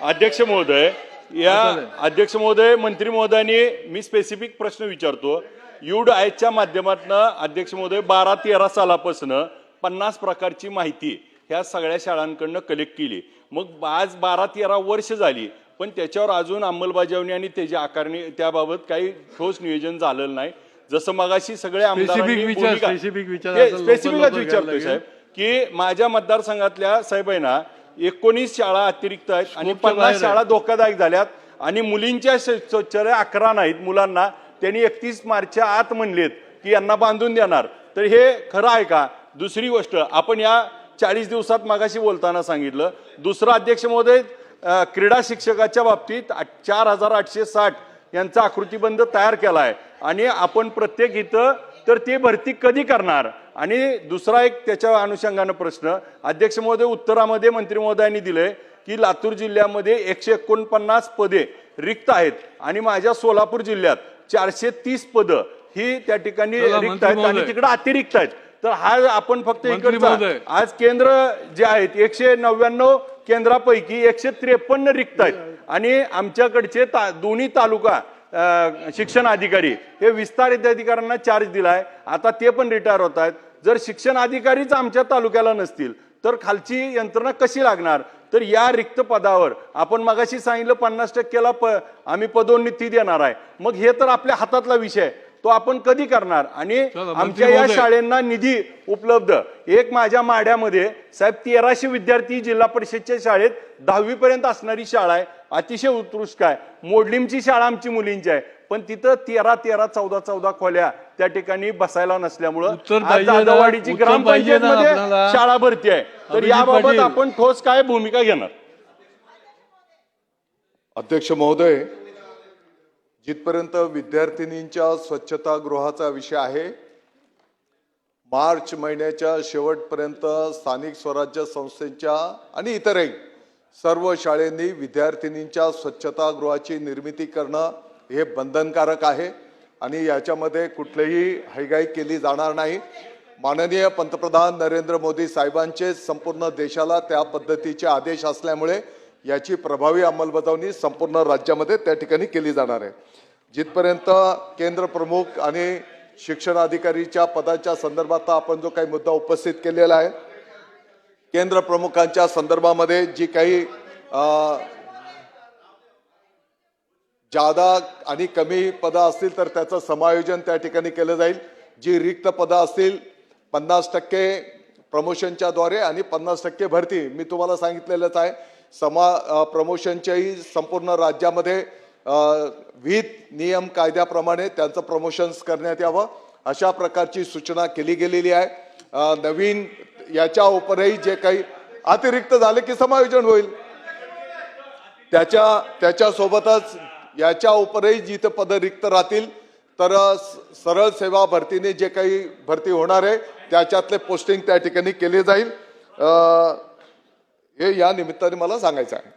अध्यक्ष महोदय, अध्यक्ष महोदय, मंत्री महोदयांनी मी स्पेसिफिक प्रश्न विचारतो. UDIच्या माध्यमातून अध्यक्ष महोदय 12-13 सालापासून 50 प्रकारची माहिती ह्या सगळ्या शाळांकडून कलेक्ट केली. मग आज 12-13 वर्ष झाली, पण त्याच्यावर अजून अंमलबजावणी आणि त्याची आकारणी त्याबाबत काही ठोस नियोजन झालेलं नाही. जसं मगाशी सगळे आमदारांनी स्पेसिफिकच विचारतोय साहेब की माझ्या मतदारसंघातल्या साहेबांना 19 शाळा अतिरिक्त आहेत आणि 50 शाळा धोकादायक झाल्यात आणि मुलींच्या शौचालय 11 नाहीत. मुलांना त्यांनी 31 मार्चच्या आत म्हणलेत की यांना बांधून देणार. तर हे खरं आहे का? दुसरी गोष्ट, आपण या 40 दिवसात मागाशी बोलताना सांगितलं. दुसरा अध्यक्ष महोदय, क्रीडा शिक्षकाच्या बाबतीत 4860 यांचा आकृतीबंध तयार केला आहे आणि आपण प्रत्येक इथं तर ते भरती कधी करणार? आणि दुसरा एक त्याच्या अनुषंगानं प्रश्न, अध्यक्ष महोदय, उत्तरामध्ये मंत्री महोदयांनी दिले की लातूर जिल्ह्यामध्ये 149 पदे रिक्त आहेत आणि माझ्या सोलापूर जिल्ह्यात 430 पदं ही त्या ठिकाणी रिक्त आहेत आणि तिकडे अतिरिक्त आहेत. तर हा आपण फक्त इकडचा आज केंद्र जे आहेत 199 केंद्रापैकी 153 रिक्त आहेत आणि आमच्याकडचे दोन्ही तालुका शिक्षण अधिकारी हे विस्तारित अधिकाऱ्यांना चार्ज दिलाय. आता ते पण रिटायर होत आहेत. जर शिक्षण अधिकारीच आमच्या तालुक्याला नसतील तर खालची यंत्रणा कशी लागणार? तर या रिक्त पदावर आपण मगाशी सांगितलं 50% आम्ही पदोन्नती देणार आहे. मग हे तर आपल्या हातातला विषय, तो आपण कधी करणार? आणि आमच्या या शाळांना निधी उपलब्ध, एक माझ्या माढ्यामध्ये साहेब 1300 विद्यार्थी जिल्हा परिषदच्या शाळेत 10वी पर्यंत असणारी शाळा आहे, अतिशय उत्कृष्ट आहे. मोडलीमची शाळा आमची मुलींची आहे, पण तिथं 13-13, 14-14 खोल्या त्या ठिकाणी बसायला नसल्यामुळं दादावाडीची ग्रामपंचायतमध्ये शाळा भरती आहे. तर याबाबत आपण ठोस काय भूमिका घेणार? अध्यक्ष महोदय, जिथपर्यंत विद्यार्थिनींच्या स्वच्छतागृहाचा विषय आहे, मार्च महिन्याच्या शेवटपर्यंत स्थानिक स्वराज्य संस्थेच्या आणि इतरही सर्व शाळांनी विद्यार्थिनींच्या स्वच्छतागृहाची निर्मिती करणं हे बंधनकारक आहे आणि याच्यामध्ये कुठलीही हयगय केली जाणार नाही. माननीय पंतप्रधान नरेंद्र मोदी साहेबांचे संपूर्ण देशाला त्या पद्धतीचे आदेश असल्यामुळे याची प्रभावी अंमलबजावणी संपूर्ण राज्यामध्ये त्या ठिकाणी केली जाणार आहे. जिथपर्यंत केंद्र प्रमुख आणि शिक्षण अधिकारीच्या पदाच्या संदर्भात आपण जो काही मुद्दा उपस्थित केलेला आहे, केंद्र प्रमुखांच्या संदर्भामध्ये जी काही जादा आणि कमी पदं असतील तर त्याचं समायोजन त्या ठिकाणी केलं जाईल. जी रिक्त पदं असतील 50% प्रमोशनच्या द्वारे आणि 50% भरती, मी तुम्हाला सांगितलेलंच आहे. प्रमोशनच्याही संपूर्ण राज्यामध्ये विहित नियम कायद्याप्रमाणे त्यांचं प्रमोशन्स करण्यात यावं अशा प्रकारची सूचना केली गेलेली आहे. नवीन याच्या उपरही जे काही अतिरिक्त झाले की समायोजन होईल. त्याच्यासोबतच याच्या उपरही जिथं पदं रिक्त राहतील तर सरळ सेवा भरतीने जे काही भरती होणार आहे त्याच्यातले पोस्टिंग त्या ठिकाणी केले जाईल. हे या निमित्ताने मला सांगायचं आहे.